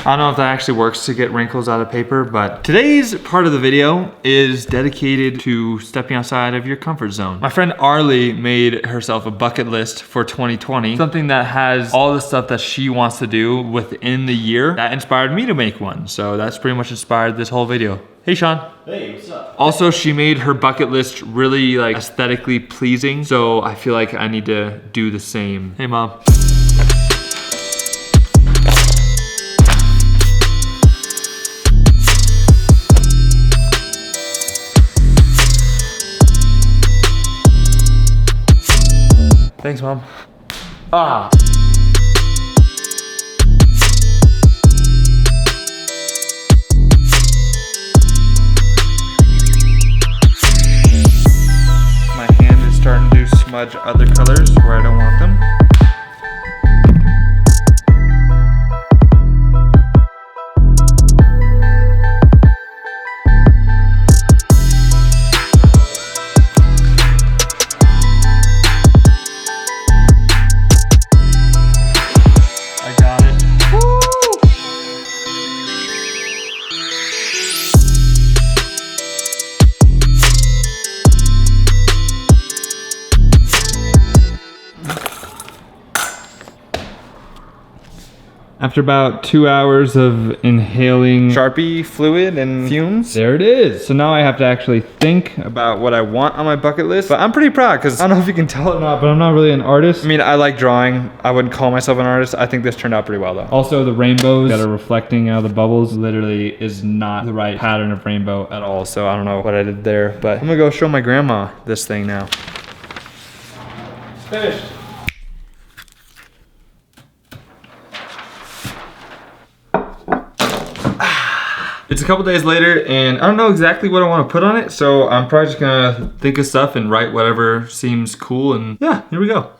I don't know if that actually works to get wrinkles out of paper, but today's part of the video is dedicated to stepping outside of your comfort zone. My friend Arlie made herself a bucket list for 2020, something that has all the stuff that she wants to do within the year. That inspired me to make one, so that's pretty much inspired this whole video. Hey Sean. Hey, what's up? Also, she made her bucket list really like aesthetically pleasing, so I feel like I need to do the same. Hey Mom. Thanks, Mom. Ah. My hand is starting to smudge other colors where I don't want them. After about 2 hours of inhaling Sharpie fluid and fumes, there it is. So now I have to actually think about what I want on my bucket list. But I'm pretty proud because I don't know if you can tell or not, but I'm not really an artist. I mean, I like drawing. I wouldn't call myself an artist. I think this turned out pretty well though. Also, the rainbows that are reflecting out of the bubbles literally is not the right pattern of rainbow at all. So I don't know what I did there, but I'm gonna go show my grandma this thing now. It's finished. It's a couple days later and I don't know exactly what I want to put on it, so I'm probably just gonna think of stuff and write whatever seems cool, and yeah, here we go.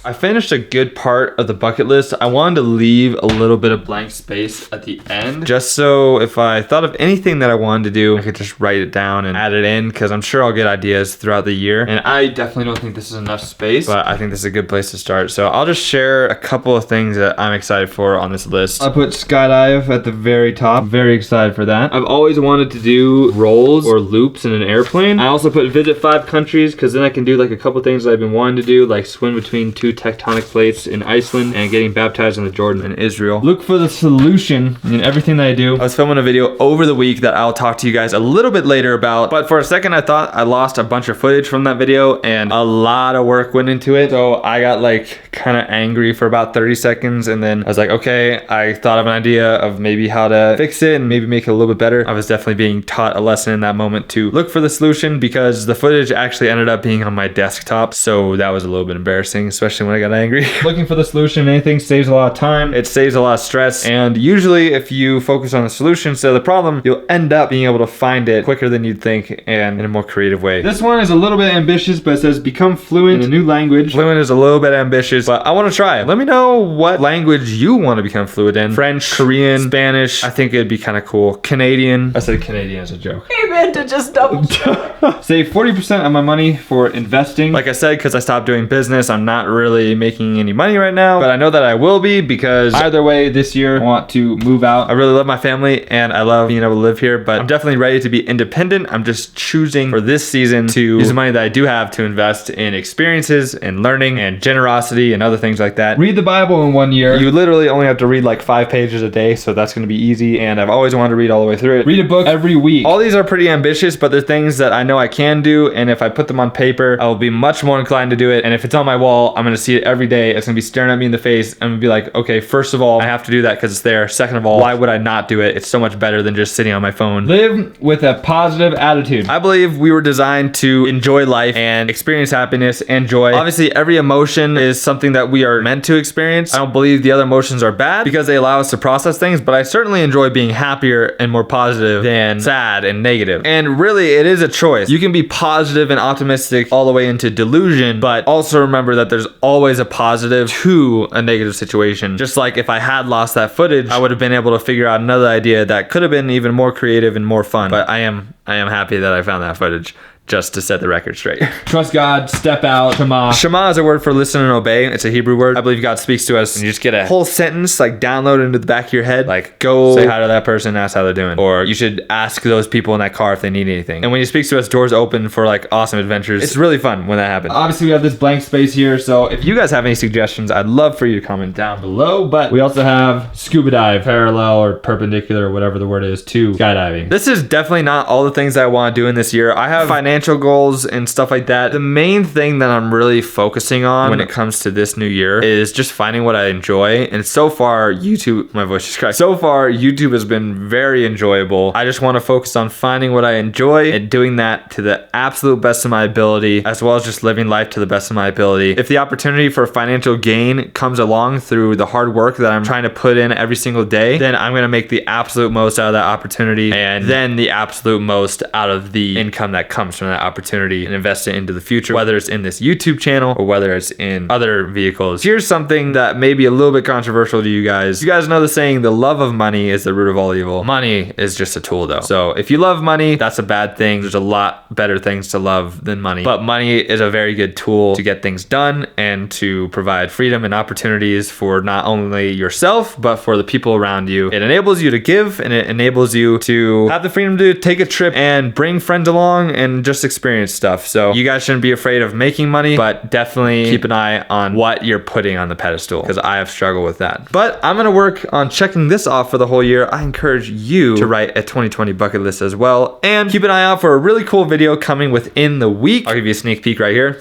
I finished a good part of the bucket list. I wanted to leave a little bit of blank space at the end, just so if I thought of anything that I wanted to do, I could just write it down and add it in, because I'm sure I'll get ideas throughout the year. And I definitely don't think this is enough space, but I think this is a good place to start. So I'll just share a couple of things that I'm excited for on this list. I put Skydive at the very top. Very excited for that. I've always wanted to do rolls or loops in an airplane. I also put visit 5 countries, because then I can do like a couple things that I've been wanting to do, like swim between 2 tectonic plates in Iceland and getting baptized in the Jordan and Israel. Look for the solution in everything that I do. I was filming a video over the week that I'll talk to you guys a little bit later about, but for a second I thought I lost a bunch of footage from that video and a lot of work went into it. So I got like kind of angry for about 30 seconds and then I was like, okay, I thought of an idea of maybe how to fix it and maybe make it a little bit better. I was definitely being taught a lesson in that moment to look for the solution, because the footage actually ended up being on my desktop. So that was a little bit embarrassing, especially when I got angry. Looking for the solution in anything saves a lot of time. It saves a lot of stress. And usually if you focus on the solution instead of the problem, you'll end up being able to find it quicker than you'd think and in a more creative way. This one is a little bit ambitious, but it says become fluent in a new language. Fluent is a little bit ambitious, but I want to try it. Let me know what language you want to become fluent in. French, Korean, Spanish. I think it'd be kind of cool. Canadian. I said Canadian as a joke. He meant to just double check. Save 40% of my money for investing. Like I said, because I stopped doing business, I'm not really making any money right now, but I know that I will be, because either way this year I want to move out. I really love my family and I love being able to live here, but I'm definitely ready to be independent. I'm just choosing for this season to use the money that I do have to invest in experiences and learning and generosity and other things like that. Read the Bible in 1 year. You literally only have to read like 5 pages a day, so that's going to be easy, and I've always wanted to read all the way through it. Read a book every week. All these are pretty ambitious, but they're things that I know I can do, and if I put them on paper, I will be much more inclined to do it, and if it's on my wall, I'm going to see it literally every day it's gonna be staring at me in the face. I'm gonna be like, okay, first of all, I have to do that because it's there. Second of all, why would I not do it? It's so much better than just sitting on my phone. Live with a positive attitude. I believe we were designed to enjoy life and experience happiness and joy. Obviously, every emotion is something that we are meant to experience. I don't believe the other emotions are bad because they allow us to process things, but I certainly enjoy being happier and more positive than sad and negative. And really, it is a choice. You can be positive and optimistic all the way into delusion, but also remember that there's always a positive to a negative situation. Just like if I had lost that footage, I would have been able to figure out another idea that could have been even more creative and more fun. But I am happy that I found that footage. Just to set the record straight. Trust God, step out, Shema. Shema is a word for listen and obey. It's a Hebrew word. I believe God speaks to us and you just get a whole sentence like downloaded into the back of your head. Like go say hi to that person, ask how they're doing. Or you should ask those people in that car if they need anything. And when he speaks to us, doors open for like awesome adventures. It's really fun when that happens. Obviously we have this blank space here. So if you guys have any suggestions, I'd love for you to comment down below. But we also have scuba dive, parallel or perpendicular or whatever the word is to skydiving. This is definitely not all the things that I want to do in this year. I have financial goals and stuff like that. The main thing that I'm really focusing on when it comes to this new year is just finding what I enjoy. And so far, YouTube, my voice is cracked. So far, YouTube has been very enjoyable. I just want to focus on finding what I enjoy and doing that to the absolute best of my ability, as well as just living life to the best of my ability. If the opportunity for financial gain comes along through the hard work that I'm trying to put in every single day, then I'm going to make the absolute most out of that opportunity and then the absolute most out of the income that comes from that opportunity and invest it into the future, whether it's in this YouTube channel or whether it's in other vehicles. Here's something that may be a little bit controversial to you guys. You guys know the saying, the love of money is the root of all evil. Money is just a tool though. So if you love money, that's a bad thing. There's a lot better things to love than money. But money is a very good tool to get things done and to provide freedom and opportunities for not only yourself, but for the people around you. It enables you to give and it enables you to have the freedom to take a trip and bring friends along and just experience stuff. So you guys shouldn't be afraid of making money, but definitely keep an eye on what you're putting on the pedestal because I have struggled with that. But I'm going to work on checking this off for the whole year. I encourage you to write a 2020 bucket list as well and keep an eye out for a really cool video coming within the week. I'll give you a sneak peek right here.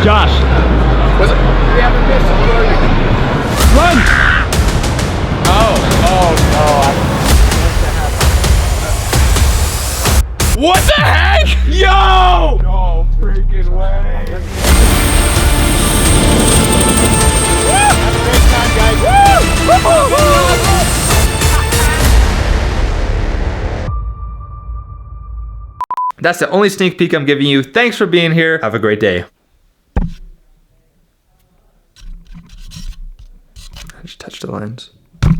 Josh. What's it? We have a mission. Where are you? Run! Oh no. What the heck? Yo! No freaking way. Have a great time, guys. That's the only sneak peek I'm giving you. Thanks for being here. Have a great day. I just touched the lines.